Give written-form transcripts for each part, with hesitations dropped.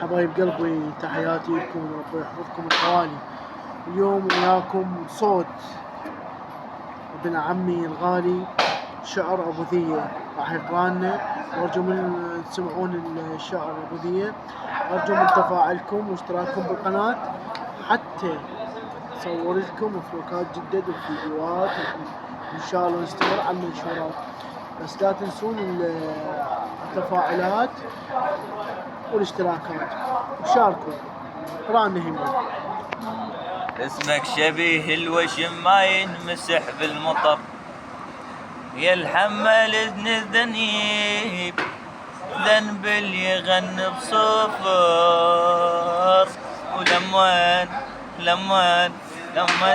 حبايب قلبي، تحياتي لكم وربي يحفظكم الخوالي. اليوم وياكم صوت ابن عمي الغالي شعر أبو ذية راح يقرأنا، وأرجو من تسمعون الشعر أبو ذية. أرجو من تفاعلكم واشتراككم بالقناة حتى نصور لكم فلوكات جدد وفيديوهات، إن شاء الله نستمر على المنشورات. بس لا تنسون التفاعلات والاشتراكات وشاركوا. قرأنا همة. اسمك شبيه الوشم ما ينمسح بالمطر، يا الحمل الذنيب ذنب اللي يغني بصفر. ولما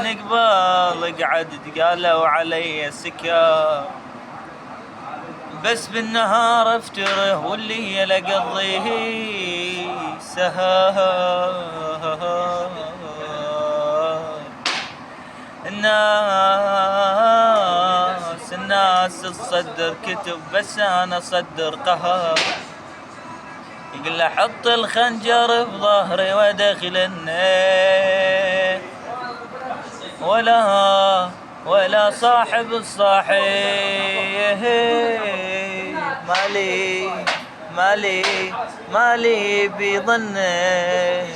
نقبل قعدت قالوا علي سكر، بس بالنهار افتره والليل اقضيه سهر. الناس تصدر كتب بس انا اصدر قهر. يقول احط الخنجر في ظهري وادخل النار، ولا صاحب الصاحب مالي بيظنه.